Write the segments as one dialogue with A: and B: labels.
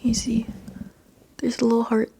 A: Can you see? There's a little heart.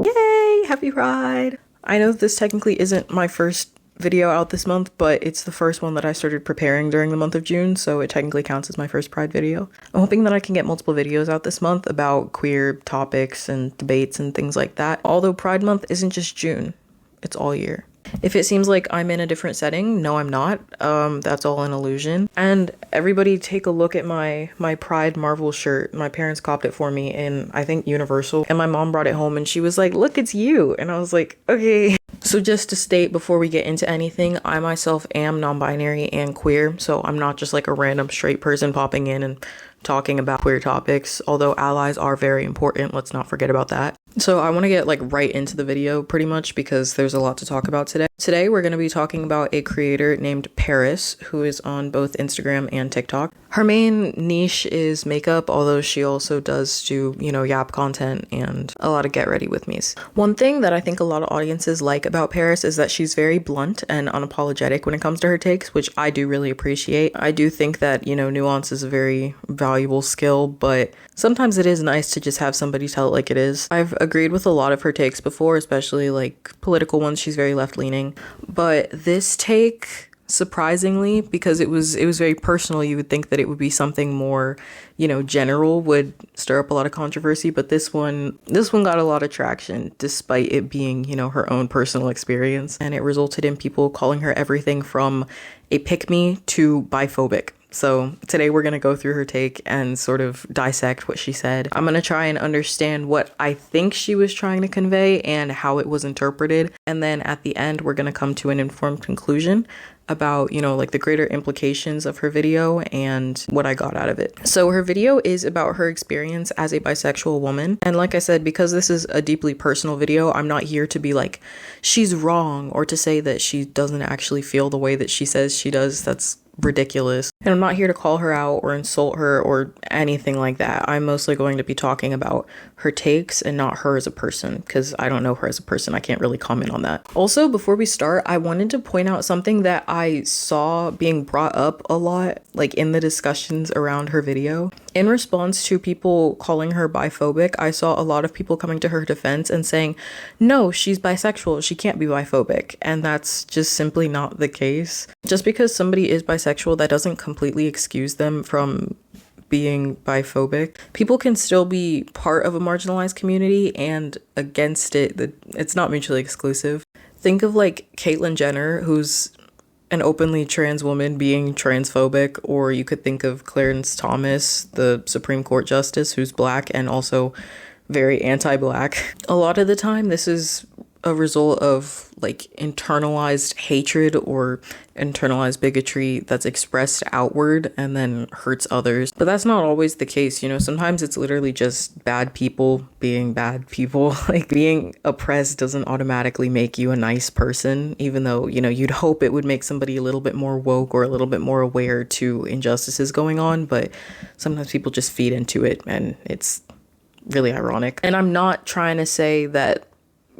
A: Yay! Happy Pride! I know this technically isn't my first video out this month, but it's the first one that I started preparing during the month of June, so it technically counts as my first Pride video. I'm hoping that I can get multiple videos out this month about queer topics and debates and things like that. Although Pride Month isn't just June, it's all year. If it seems like I'm in a different setting, no, I'm not. That's all an illusion. And everybody take a look at my Pride Marvel shirt. My parents copped it for me in, I think, Universal. And my mom brought it home and she was like, look, it's you. And I was like, okay. So just to state before we get into anything, I myself am non-binary and queer. So I'm not just like a random straight person popping in and talking about queer topics, although allies are very important. Let's not forget about that. So I want to get like right into the video pretty much because there's a lot to talk about today. Today we're going to be talking about a creator named Paris who is on both Instagram and TikTok. Her main niche is makeup, although she also does do, yap content and a lot of get ready with me's. One thing that I think a lot of audiences like about Paris is that she's very blunt and unapologetic when it comes to her takes, which I do really appreciate. I do think that, nuance is a very valuable skill, but sometimes it is nice to just have somebody tell it like it is. I've agreed with a lot of her takes before, especially like political ones. She's very left-leaning, but this take, surprisingly, because it was very personal, you would think that it would be something more, general, would stir up a lot of controversy, but this one got a lot of traction despite it being, her own personal experience, and it resulted in people calling her everything from a pick-me to biphobic. So today we're going to go through her take and sort of dissect what she said. I'm going to try and understand what I think she was trying to convey and how it was interpreted. And then at the end, we're going to come to an informed conclusion about, like the greater implications of her video and what I got out of it. So her video is about her experience as a bisexual woman. And like I said, because this is a deeply personal video, I'm not here to be like, she's wrong, or to say that she doesn't actually feel the way that she says she does. That's ridiculous. And I'm not here to call her out or insult her or anything like that. I'm mostly going to be talking about her takes and not her as a person, because I don't know her as a person. I can't really comment on that. Also, before we start, I wanted to point out something that I saw being brought up a lot, like in the discussions around her video. In response to people calling her biphobic, I saw a lot of people coming to her defense and saying, no, she's bisexual, she can't be biphobic. And that's just simply not the case. Just because somebody is bisexual, that doesn't completely excuse them from being biphobic. People can still be part of a marginalized community and against it. It's not mutually exclusive. Think of like Caitlyn Jenner, who's an openly trans woman, being transphobic, or you could think of Clarence Thomas, the Supreme Court Justice, who's Black and also very anti-Black. A lot of the time, this is a result of like internalized hatred or internalized bigotry that's expressed outward and then hurts others. But that's not always the case, sometimes it's literally just bad people being bad people. Like being oppressed doesn't automatically make you a nice person, even though, you'd hope it would make somebody a little bit more woke or a little bit more aware to injustices going on, but sometimes people just feed into it and it's really ironic. And I'm not trying to say that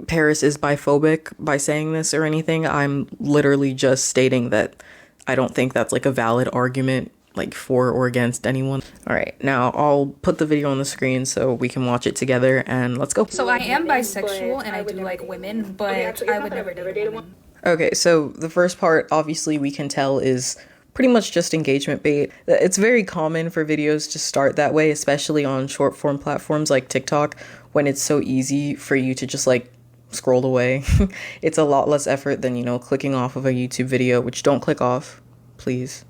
A: Paris is biphobic by saying this or anything. I'm literally just stating that I don't think that's like a valid argument, like for or against anyone. All right, now I'll put the video on the screen so we can watch it together and let's go.
B: So I am bisexual and I do like women, but I would never date a woman.
A: Okay, so the first part, obviously we can tell, is pretty much just engagement bait. It's very common for videos to start that way, especially on short form platforms like TikTok, when it's so easy for you to just like scroll away. It's a lot less effort than, clicking off of a YouTube video, which don't click off, please.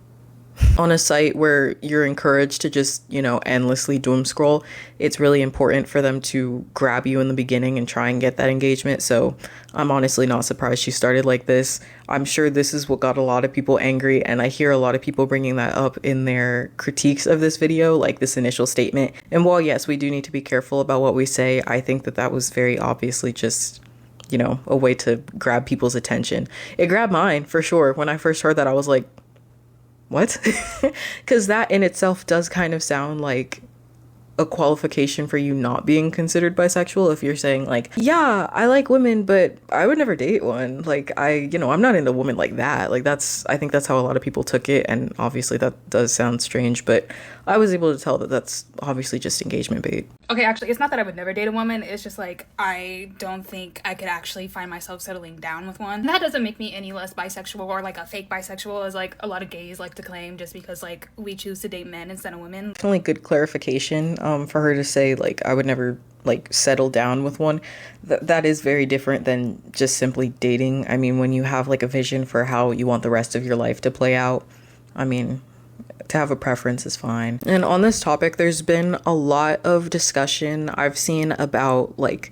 A: On a site where you're encouraged to just, endlessly doom scroll, it's really important for them to grab you in the beginning and try and get that engagement. So I'm honestly not surprised she started like this. I'm sure this is what got a lot of people angry, and I hear a lot of people bringing that up in their critiques of this video, like this initial statement. And while yes, we do need to be careful about what we say, I think that was very obviously just a way to grab people's attention. It grabbed mine for sure. When I first heard that, I was like, what? Because that in itself does kind of sound like a qualification for you not being considered bisexual. If you're saying like, yeah, I like women, but I would never date one. Like I'm not into women like that. Like I think that's how a lot of people took it. And obviously that does sound strange, but I was able to tell that that's obviously just engagement bait.
B: Okay, actually, it's not that I would never date a woman. It's just like, I don't think I could actually find myself settling down with one. That doesn't make me any less bisexual or like a fake bisexual, as like a lot of gays like to claim, just because like we choose to date men instead of women.
A: Definitely good clarification for her to say like I would never like settle down with one. That is very different than just simply dating. I mean, when you have like a vision for how you want the rest of your life to play out, I mean, to have a preference is fine. And on this topic, there's been a lot of discussion I've seen about like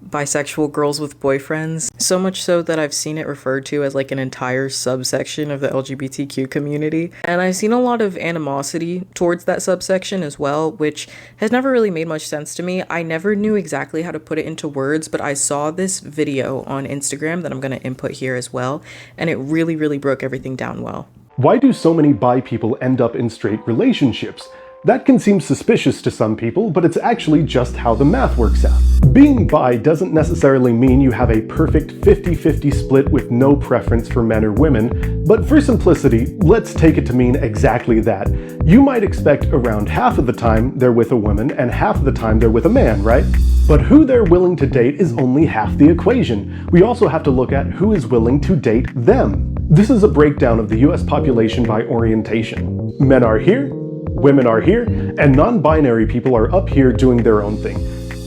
A: bisexual girls with boyfriends, so much so that I've seen it referred to as like an entire subsection of the LGBTQ community. And I've seen a lot of animosity towards that subsection as well, which has never really made much sense to me. I never knew exactly how to put it into words, but I saw this video on Instagram that I'm going to input here as well, and it really, really broke everything down well.
C: Why do so many bi people end up in straight relationships? That can seem suspicious to some people, but it's actually just how the math works out. Being bi doesn't necessarily mean you have a perfect 50-50 split with no preference for men or women, but for simplicity, let's take it to mean exactly that. You might expect around half of the time they're with a woman and half of the time they're with a man, right? But who they're willing to date is only half the equation. We also have to look at who is willing to date them. This is a breakdown of the US population by orientation. Men are here, women are here, and non-binary people are up here doing their own thing.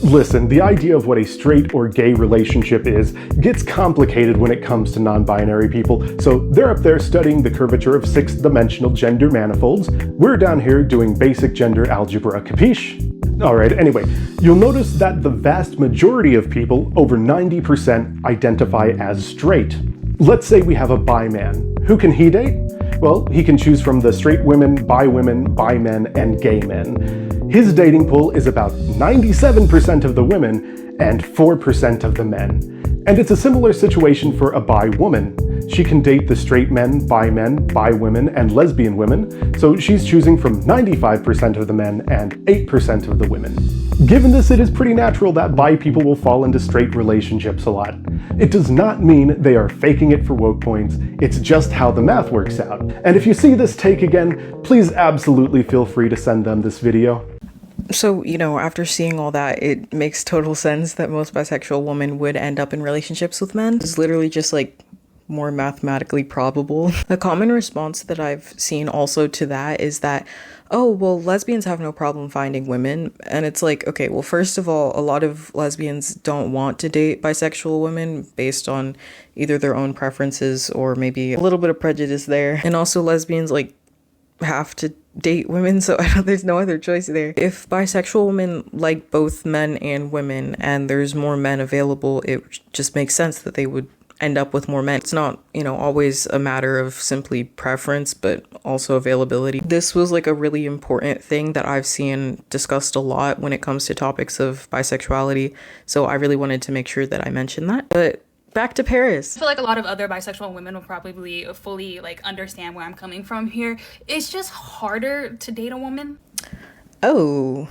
C: Listen, the idea of what a straight or gay relationship is gets complicated when it comes to non-binary people, so they're up there studying the curvature of sixth-dimensional gender manifolds. We're down here doing basic gender algebra, capiche? Alright, anyway, you'll notice that the vast majority of people, over 90%, identify as straight. Let's say we have a bi man. Who can he date? Well, he can choose from the straight women, bi men, and gay men. His dating pool is about 97% of the women and 4% of the men. And it's a similar situation for a bi woman. She can date the straight men, bi women, and lesbian women, so she's choosing from 95% of the men and 8% of the women. Given this, it is pretty natural that bi people will fall into straight relationships a lot. It does not mean they are faking it for woke points, it's just how the math works out. And if you see this take again, please absolutely feel free to send them this video.
A: So, you know, after seeing all that, it makes total sense that most bisexual women would end up in relationships with men. It's literally just like more mathematically probable. A common response that I've seen also to that is that, oh, well, lesbians have no problem finding women. And it's like, okay, well, first of all, a lot of lesbians don't want to date bisexual women based on either their own preferences or maybe a little bit of prejudice there. And also lesbians like have to date women, so there's no other choice there. If bisexual women like both men and women and there's more men available, it just makes sense that they would end up with more men. It's not, you know, always a matter of simply preference, but also availability. This was like a really important thing that I've seen discussed a lot when it comes to topics of bisexuality. So I really wanted to make sure that I mentioned that. But back to Paris.
B: I feel like a lot of other bisexual women will probably fully like understand where I'm coming from here. It's just harder to date a woman.
A: Oh.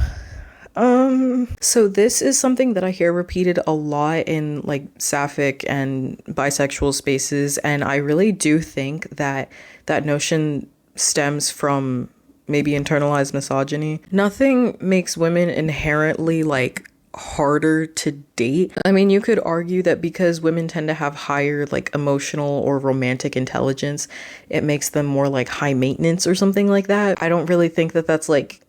A: So this is something that I hear repeated a lot in like sapphic and bisexual spaces, and I really do think that that notion stems from maybe internalized misogyny. Nothing makes women inherently like harder to date. I mean, you could argue that because women tend to have higher like emotional or romantic intelligence, it makes them more like high maintenance or something like that. I don't really think that that's like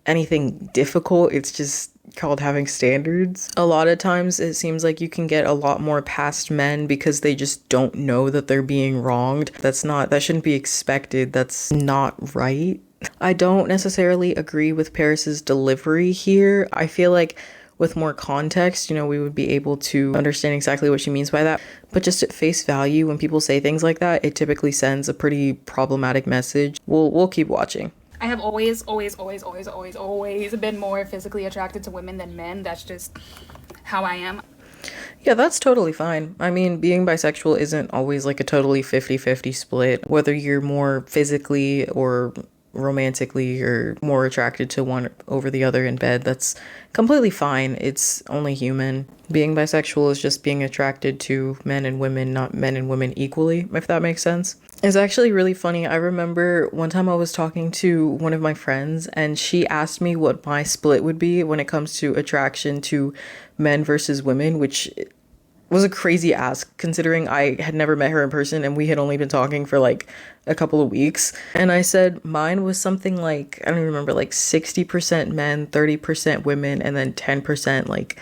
A: anything difficult. It's just called having standards. A lot of times it seems like you can get a lot more past men because they just don't know that they're being wronged. That shouldn't be expected. That's not right. I don't necessarily agree with Paris's delivery here. I feel like with more context, you know, we would be able to understand exactly what she means by that. But just at face value, when people say things like that, it typically sends a pretty problematic message. We'll keep watching.
B: I have always been more physically attracted to women than men. That's just how I am.
A: Yeah, that's totally fine. I mean, being bisexual isn't always like a totally 50-50 split. Whether you're more physically or romantically or more attracted to one over the other in bed, that's completely fine. It's only human. Being bisexual is just being attracted to men and women, not men and women equally, if that makes sense. It's actually really funny. I remember one time I was talking to one of my friends and she asked me what my split would be when it comes to attraction to men versus women, which was a crazy ask considering I had never met her in person and we had only been talking for like a couple of weeks. And I said mine was something like, I don't even remember, like 60% men, 30% women, and then 10% like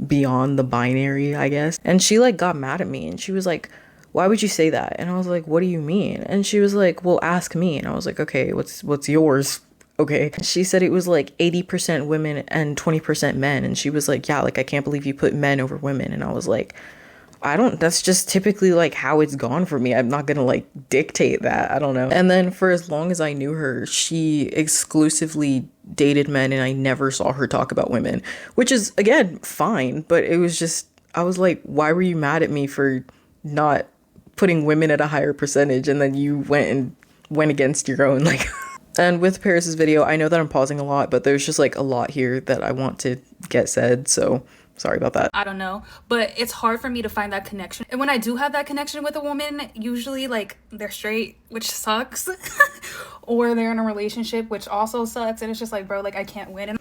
A: beyond the binary, I guess. And she like got mad at me and she was like, why would you say that? And I was like, what do you mean? And she was like, well, ask me. And I was like, okay, what's yours? Okay. She said it was like 80% women and 20% men. And she was like, yeah, like I can't believe you put men over women. And I was like, that's just typically like how it's gone for me. I'm not gonna like dictate that. I don't know. And then for as long as I knew her, she exclusively dated men and I never saw her talk about women, which is again fine. But it was just, I was like, why were you mad at me for not putting women at a higher percentage? And then you went against your own, like. And with Paris's video, I know that I'm pausing a lot, but there's just like a lot here that I want to get said, so sorry about that.
B: I don't know, but it's hard for me to find that connection. And when I do have that connection with a woman, usually like they're straight, which sucks, or they're in a relationship, which also sucks. And it's just like, bro, like I can't win.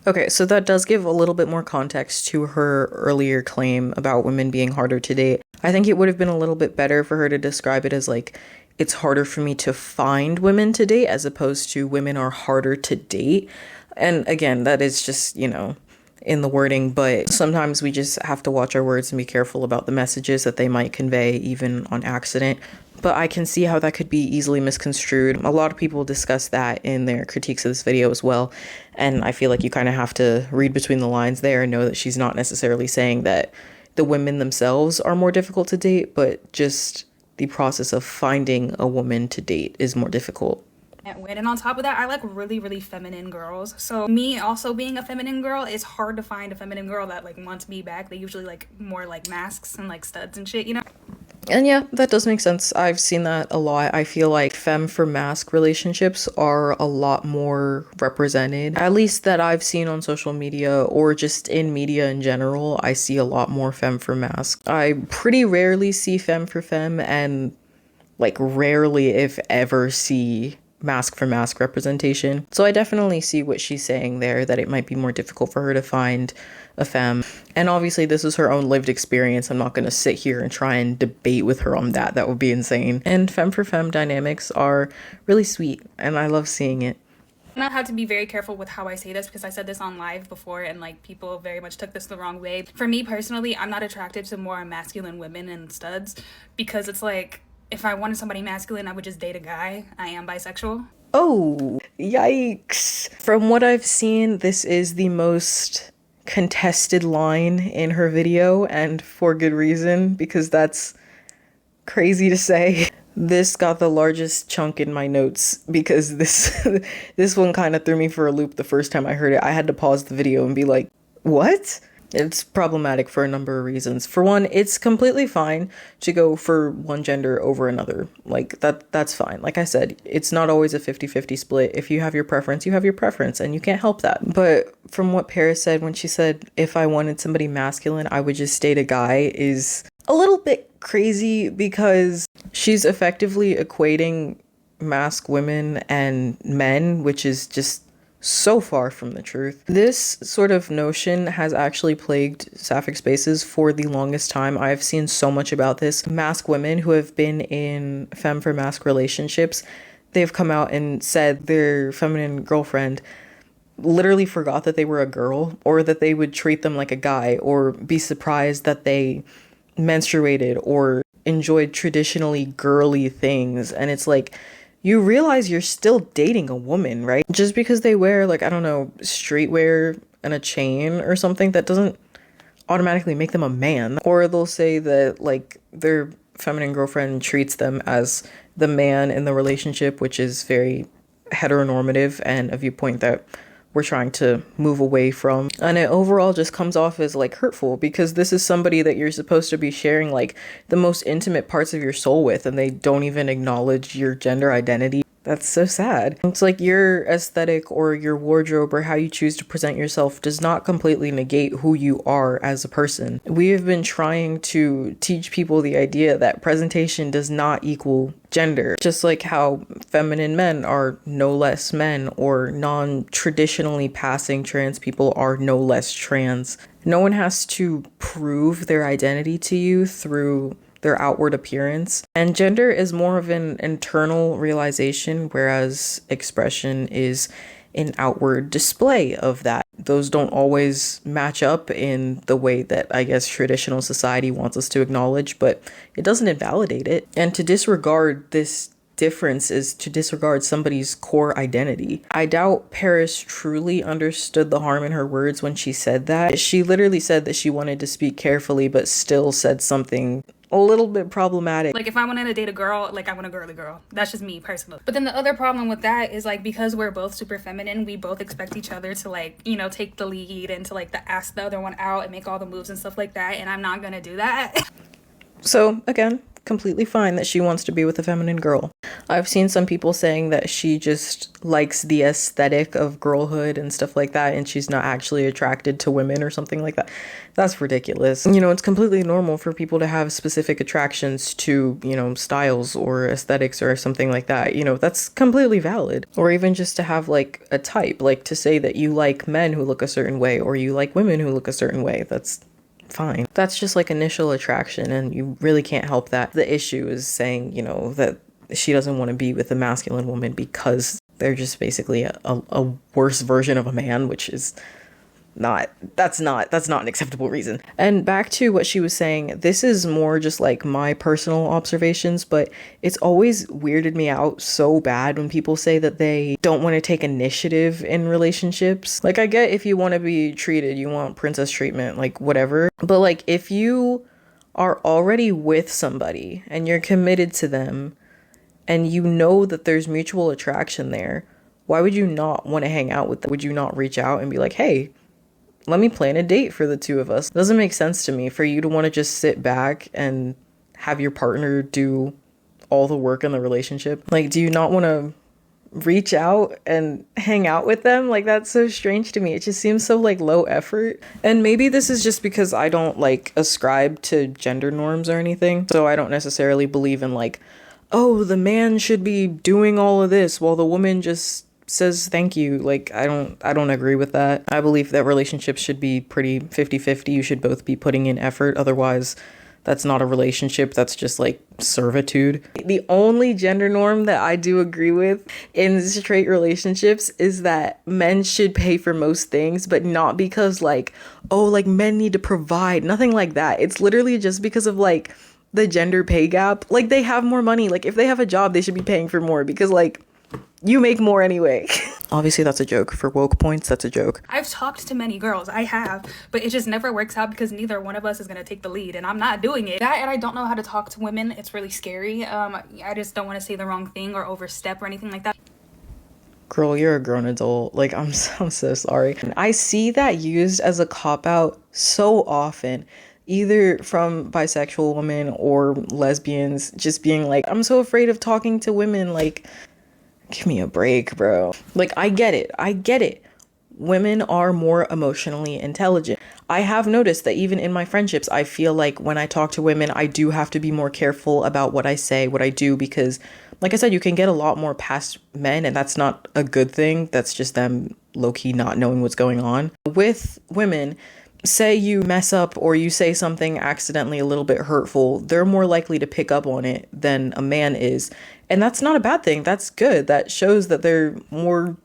A: Okay, so that does give a little bit more context to her earlier claim about women being harder to date. I think it would have been a little bit better for her to describe it as like, it's harder for me to find women to date as opposed to women are harder to date. And again, that is just, you know, in the wording, but sometimes we just have to watch our words and be careful about the messages that they might convey even on accident. But I can see how that could be easily misconstrued. A lot of people discuss that in their critiques of this video as well. And I feel like you kind of have to read between the lines there and know that she's not necessarily saying that the women themselves are more difficult to date, but just the process of finding a woman to date is more difficult.
B: And on top of that, I like really, really feminine girls. So me also being a feminine girl, it's hard to find a feminine girl that like wants me back. They usually like more like masks and like studs and shit, you know?
A: And yeah, that does make sense. I've seen that a lot. I feel like femme for mask relationships are a lot more represented, at least that I've seen on social media or just in media in general. I see a lot more femme for mask. I pretty rarely see femme for femme and like rarely, if ever, see mask for mask representation. So I definitely see what she's saying there, that it might be more difficult for her to find a femme. And obviously this is her own lived experience. I'm not going to sit here and try and debate with her on that. That would be insane. And femme for femme dynamics are really sweet and I love seeing it.
B: And I have to be very careful with how I say this because I said this on live before and like people very much took this the wrong way. For me personally, I'm not attracted to more masculine women and studs because it's like, if I wanted somebody masculine, I would just date a guy. I am bisexual.
A: Oh, yikes. From what I've seen, this is the most contested line in her video, and for good reason, because that's crazy to say. This got the largest chunk in my notes because this one kind of threw me for a loop the first time I heard it. I had to pause the video and be like, what? It's problematic for a number of reasons. For one, it's completely fine to go for one gender over another. Like that's fine. Like I said, it's not always a 50-50 split. If you have your preference, you have your preference and you can't help that. But from what Paris said when she said, if I wanted somebody masculine, I would just date a guy, is a little bit crazy because she's effectively equating mask women and men, which is just so far from the truth. This sort of notion has actually plagued sapphic spaces for the longest time. I've seen so much about this. Mask women who have been in femme for mask relationships, they've come out and said their feminine girlfriend literally forgot that they were a girl, or that they would treat them like a guy, or be surprised that they menstruated or enjoyed traditionally girly things. And it's like, you realize you're still dating a woman, right? Just because they wear, like, I don't know, streetwear and a chain or something, that doesn't automatically make them a man. Or they'll say that, like, their feminine girlfriend treats them as the man in the relationship, which is very heteronormative and a viewpoint that we're trying to move away from. And it overall just comes off as like hurtful, because this is somebody that you're supposed to be sharing like the most intimate parts of your soul with, and they don't even acknowledge your gender identity. That's so sad. It's like your aesthetic or your wardrobe or how you choose to present yourself does not completely negate who you are as a person. We have been trying to teach people the idea that presentation does not equal gender. Just like how feminine men are no less men, or non-traditionally passing trans people are no less trans. No one has to prove their identity to you through their outward appearance. And gender is more of an internal realization, whereas expression is an outward display of that. Those don't always match up in the way that I guess traditional society wants us to acknowledge, but it doesn't invalidate it. And to disregard this difference is to disregard somebody's core identity. I doubt Paris truly understood the harm in her words when she said that. She literally said that she wanted to speak carefully, but still said something a little bit problematic.
B: Like, if I wanted to date a girl, like, I want a girly girl. That's just me personally. But then the other problem with that is, like, because we're both super feminine, we both expect each other to, like, you know, take the lead and to, like, ask the other one out and make all the moves and stuff like that. And I'm not gonna do that.
A: So again, completely fine that she wants to be with a feminine girl. I've seen some people saying that she just likes the aesthetic of girlhood and stuff like that, and she's not actually attracted to women or something like that. That's ridiculous. You know, it's completely normal for people to have specific attractions to, you know, styles or aesthetics or something like that. You know, that's completely valid. Or even just to have like a type, like to say that you like men who look a certain way or you like women who look a certain way. That's fine. That's just like initial attraction, and you really can't help that. The issue is saying, you know, that she doesn't want to be with a masculine woman because they're just basically a worse version of a man, which is that's not an acceptable reason. And back to what she was saying, this is more just like my personal observations, but it's always weirded me out so bad when people say that they don't want to take initiative in relationships. Like, I get if you want to be treated, you want princess treatment, like whatever, but like if you are already with somebody and you're committed to them and you know that there's mutual attraction there, why would you not want to hang out with them? Would you not reach out and be like, hey, let me plan a date for the two of us? It doesn't make sense to me for you to want to just sit back and have your partner do all the work in the relationship. Like, do you not want to reach out and hang out with them? Like, that's so strange to me. It just seems so like low effort. And maybe this is just because I don't like ascribe to gender norms or anything. So I don't necessarily believe in like, oh, the man should be doing all of this while the woman just says thank you. Like, I don't agree with that. I believe that relationships should be pretty 50-50. You should both be putting in effort. Otherwise, that's not a relationship. That's just like servitude. The only gender norm that I do agree with in straight relationships is that men should pay for most things, but not because like, oh, like men need to provide. Nothing like that. It's literally just because of like the gender pay gap. Like, they have more money. Like, if they have a job, they should be paying for more because like you make more anyway. Obviously, that's a joke. For woke points, that's a joke.
B: I've talked to many girls. I have. But it just never works out because neither one of us is going to take the lead. And I'm not doing it. That, and I don't know how to talk to women. It's really scary. I just don't want to say the wrong thing or overstep or anything like that.
A: Girl, you're a grown adult. Like, I'm so sorry. I see that used as a cop-out so often, either from bisexual women or lesbians, just being like, I'm so afraid of talking to women. Like, give me a break, bro. Like, I get it. Women are more emotionally intelligent. I have noticed that even in my friendships, I feel like when I talk to women, I do have to be more careful about what I say, what I do, because like I said, you can get a lot more past men, and that's not a good thing. That's just them low-key not knowing what's going on. With women, say you mess up or you say something accidentally a little bit hurtful, they're more likely to pick up on it than a man is. And that's not a bad thing. That's good. That shows that they're more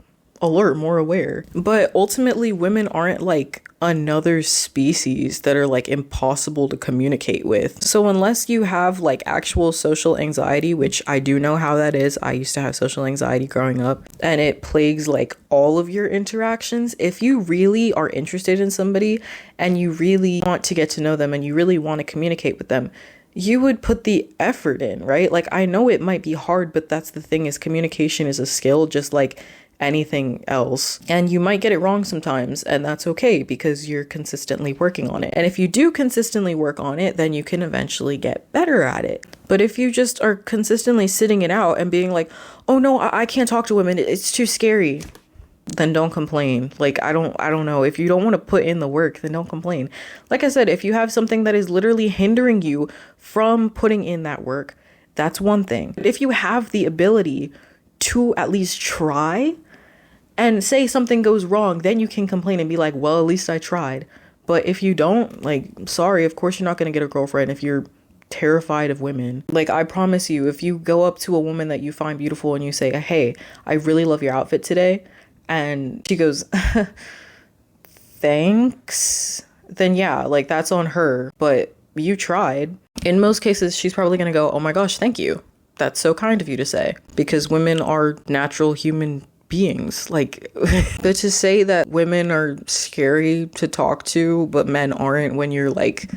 A: alert, more aware. But ultimately, women aren't like another species that are like impossible to communicate with. So unless you have like actual social anxiety, which I do know how that is. I used to have social anxiety growing up, and it plagues like all of your interactions. If you really are interested in somebody and you really want to get to know them and you really want to communicate with them, you would put the effort in, right? Like, I know it might be hard, but that's the thing, is communication is a skill, just like anything else. And you might get it wrong sometimes, and that's okay because you're consistently working on it. And if you do consistently work on it, then you can eventually get better at it. But if you just are consistently sitting it out and being like, oh no, I can't talk to women, it's too scary, then don't complain. Like, I don't know. If you don't want to put in the work, then don't complain. Like I said, if you have something that is literally hindering you from putting in that work, that's one thing. If you have the ability to at least try, and say something goes wrong, then you can complain and be like, well, at least I tried. But if you don't, like, sorry, of course you're not going to get a girlfriend if you're terrified of women. Like, I promise you, if you go up to a woman that you find beautiful and you say, hey, I really love your outfit today, and she goes, thanks, then yeah, like, that's on her. But you tried. In most cases, she's probably going to go, oh my gosh, thank you. That's so kind of you to say. Because women are natural human beings. Like, but to say that women are scary to talk to but men aren't, when you're like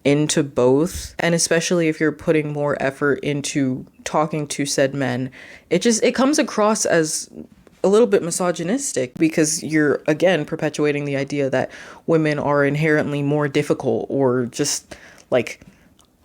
A: into both, and especially if you're putting more effort into talking to said men, it comes across as a little bit misogynistic, because you're again perpetuating the idea that women are inherently more difficult or just like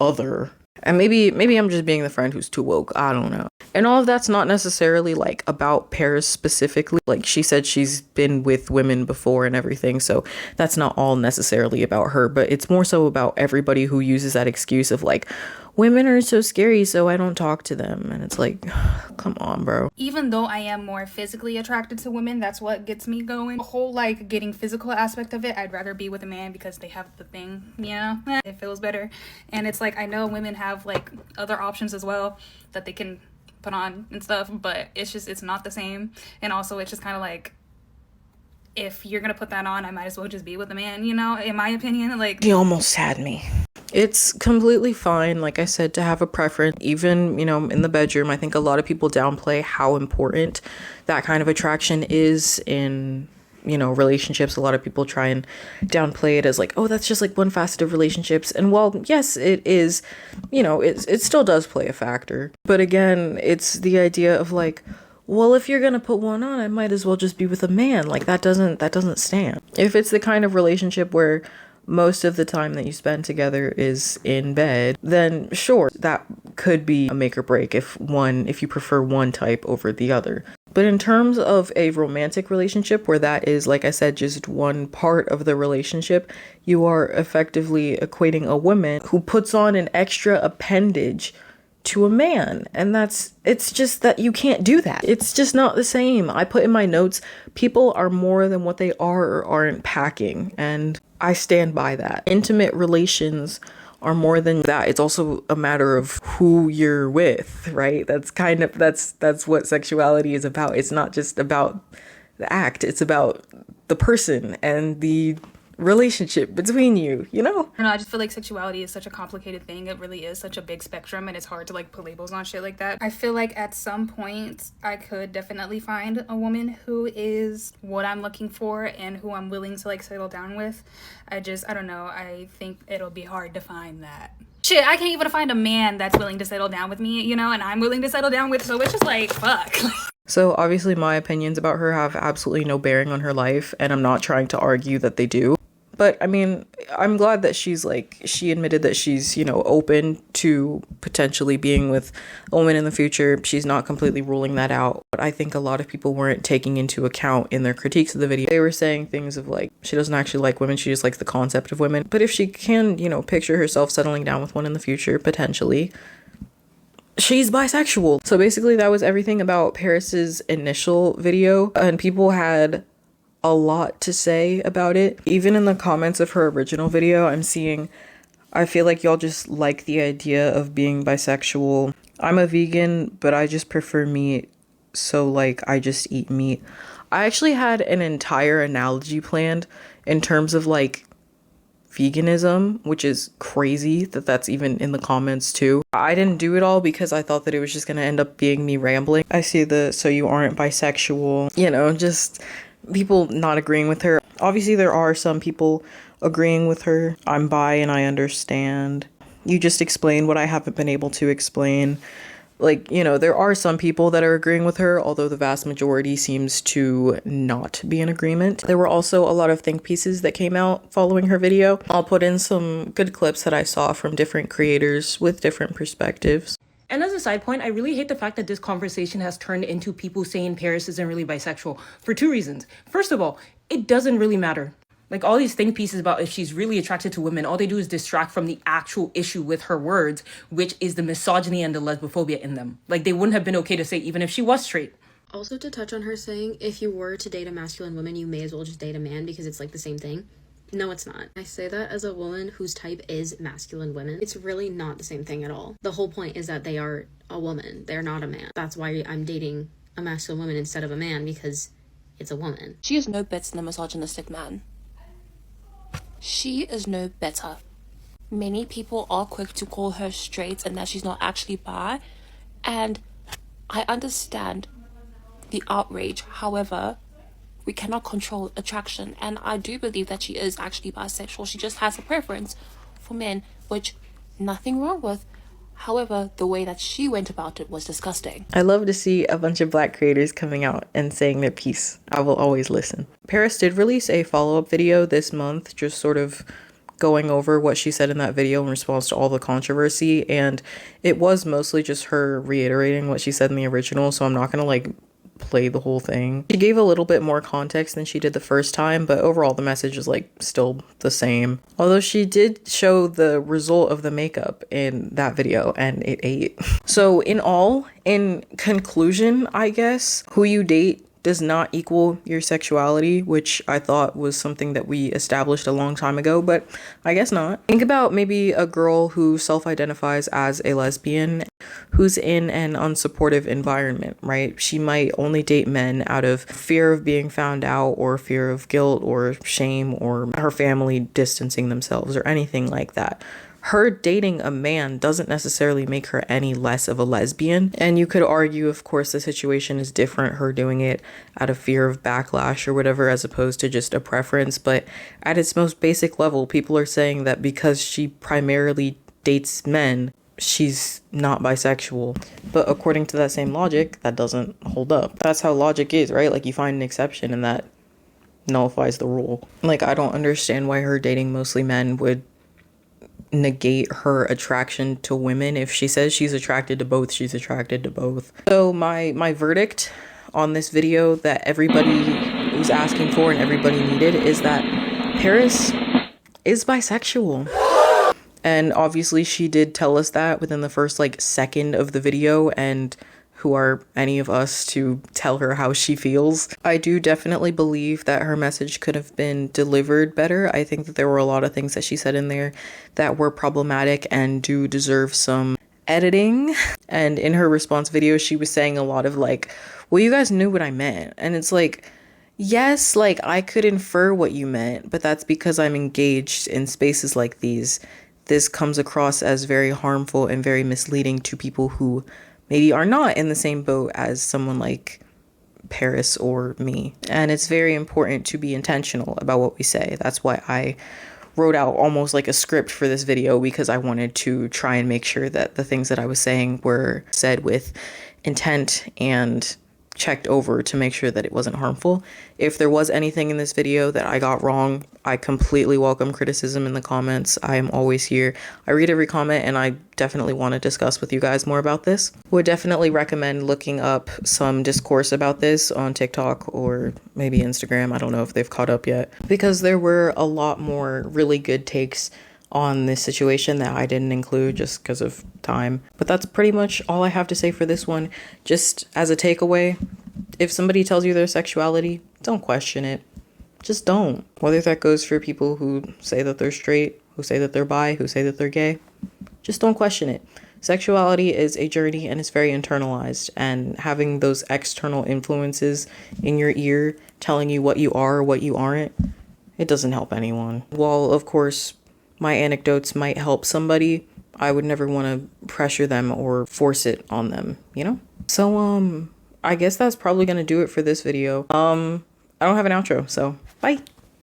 A: other. And maybe I'm just being the friend who's too woke. I don't know. And all of that's not necessarily like about Paris specifically. Like, she said she's been with women before and everything, so that's not all necessarily about her. But it's more so about everybody who uses that excuse of like, women are so scary, so I don't talk to them. And it's like, come on, bro.
B: Even though I am more physically attracted to women, that's what gets me going. The whole like getting physical aspect of it, I'd rather be with a man because they have the thing, you know, it feels better. And it's like, I know women have like other options as well that they can put on and stuff, but it's not the same. And also it's just kind of like, if you're gonna put that on, I might as well just be with a man, you know, in my opinion. Like,
A: You almost had me. It's completely fine, like I said, to have a preference, even, you know, in the bedroom. I think a lot of people downplay how important that kind of attraction is in, you know, relationships. A lot of people try and downplay it as like, oh, that's just like one facet of relationships. And while, yes, it is, you know, it still does play a factor. But again, it's the idea of like, well, if you're gonna put one on, I might as well just be with a man. Like, that doesn't stand. If it's the kind of relationship where most of the time that you spend together is in bed, then sure, that could be a make or break if you prefer one type over the other. But in terms of a romantic relationship where that is, like I said, just one part of the relationship, you are effectively equating a woman who puts on an extra appendage to a man. And it's just that you can't do that. It's just not the same. I put in my notes, people are more than what they are or aren't packing. And I stand by that. Intimate relations are more than that. It's also a matter of who you're with, right? That's what sexuality is about. It's not just about the act. It's about the person and the relationship between you, you know?
B: I just feel like sexuality is such a complicated thing. It really is such a big spectrum, and it's hard to like put labels on shit like that. I feel like at some point I could definitely find a woman who is what I'm looking for and who I'm willing to like settle down with. I don't know. I think it'll be hard to find that. Shit, I can't even find a man that's willing to settle down with me, you know, and I'm willing to settle down with, so it's just like, fuck.
A: So obviously my opinions about her have absolutely no bearing on her life, and I'm not trying to argue that they do. But I mean, I'm glad that she admitted that she's, you know, open to potentially being with a woman in the future. She's not completely ruling that out. But I think a lot of people weren't taking into account in their critiques of the video. They were saying things of like, she doesn't actually like women, she just likes the concept of women. But if she can, you know, picture herself settling down with one in the future, potentially, she's bisexual. So basically that was everything about Paris's initial video, and people had a lot to say about it. Even in the comments of her original video, I feel like y'all just like the idea of being bisexual. I'm a vegan, but I just prefer meat, so like I just eat meat. I actually had an entire analogy planned in terms of like veganism, which is crazy that that's even in the comments too. I didn't do it all because I thought that it was just gonna end up being me rambling. I see so you aren't bisexual, you know, just people not agreeing with her. Obviously there are some people agreeing with her. I'm bi and I understand. You just explained what I haven't been able to explain. Like, you know, there are some people that are agreeing with her, although the vast majority seems to not be in agreement. There were also a lot of think pieces that came out following her video. I'll put in some good clips that I saw from different creators with different perspectives.
D: And as a side point, I really hate the fact that this conversation has turned into people saying Paris isn't really bisexual for two reasons. First of all, it doesn't really matter. Like, all these think pieces about if she's really attracted to women, all they do is distract from the actual issue with her words, which is the misogyny and the lesbophobia in them. Like, they wouldn't have been okay to say even if she was straight.
E: Also, to touch on her saying, if you were to date a masculine woman, you may as well just date a man because it's like the same thing. No, it's not. I say that as a woman whose type is masculine women. It's really not the same thing at all. The whole point is that they are a woman. They're not a man. That's why I'm dating a masculine woman instead of a man, because it's a woman.
F: She is no better than a misogynistic man. She is no better. Many people are quick to call her straight and that she's not actually bi, and I understand the outrage. However, we cannot control attraction, and I do believe that she is actually bisexual. She just has a preference for men, which nothing wrong with. However, the way that she went about it was disgusting.
A: I love to see a bunch of Black creators coming out and saying their piece. I will always listen. Paris did release a follow-up video this month, just sort of going over what she said in that video in response to all the controversy, and it was mostly just her reiterating what she said in the original, so I'm not gonna like play the whole thing. She gave a little bit more context than she did the first time, but overall the message is like still the same. Although she did show the result of the makeup in that video and it ate. So in conclusion, I guess, who you date does not equal your sexuality, which I thought was something that we established a long time ago, but I guess not. Think about maybe a girl who self-identifies as a lesbian who's in an unsupportive environment, right? She might only date men out of fear of being found out or fear of guilt or shame or her family distancing themselves or anything like that. Her dating a man doesn't necessarily make her any less of a lesbian. And you could argue, of course, the situation is different, her doing it out of fear of backlash or whatever, as opposed to just a preference. But at its most basic level, people are saying that because she primarily dates men, she's not bisexual. But according to that same logic, that doesn't hold up. That's how logic is, right? Like, you find an exception and that nullifies the rule. Like, I don't understand why her dating mostly men would negate her attraction to women. If she says she's attracted to both, she's attracted to both. So my verdict on this video that everybody was asking for and everybody needed is that Paris is bisexual. And obviously she did tell us that within the first like second of the video, and who are any of us to tell her how she feels? I do definitely believe that her message could have been delivered better. I think that there were a lot of things that she said in there that were problematic and do deserve some editing. And in her response video, she was saying a lot of like, well, you guys knew what I meant. And it's like, yes, like I could infer what you meant, but that's because I'm engaged in spaces like these. This comes across as very harmful and very misleading to people who maybe are not in the same boat as someone like Paris or me. And it's very important to be intentional about what we say. That's why I wrote out almost like a script for this video, because I wanted to try and make sure that the things that I was saying were said with intent and checked over to make sure that it wasn't harmful. If there was anything in this video that I got wrong, I completely welcome criticism in the comments. I am always here. I read every comment and I definitely want to discuss with you guys more about this. Would definitely recommend looking up some discourse about this on TikTok or maybe Instagram. I don't know if they've caught up yet, because there were a lot more really good takes on this situation that I didn't include just because of time. But that's pretty much all I have to say for this one. Just as a takeaway, if somebody tells you their sexuality, don't question it. Just don't. Whether that goes for people who say that they're straight, who say that they're bi, who say that they're gay, just don't question it. Sexuality is a journey and it's very internalized, and having those external influences in your ear telling you what you are or what you aren't, it doesn't help anyone. While, of course, my anecdotes might help somebody, I would never want to pressure them or force it on them, you know? So, I guess that's probably going to do it for this video. I don't have an outro, so bye.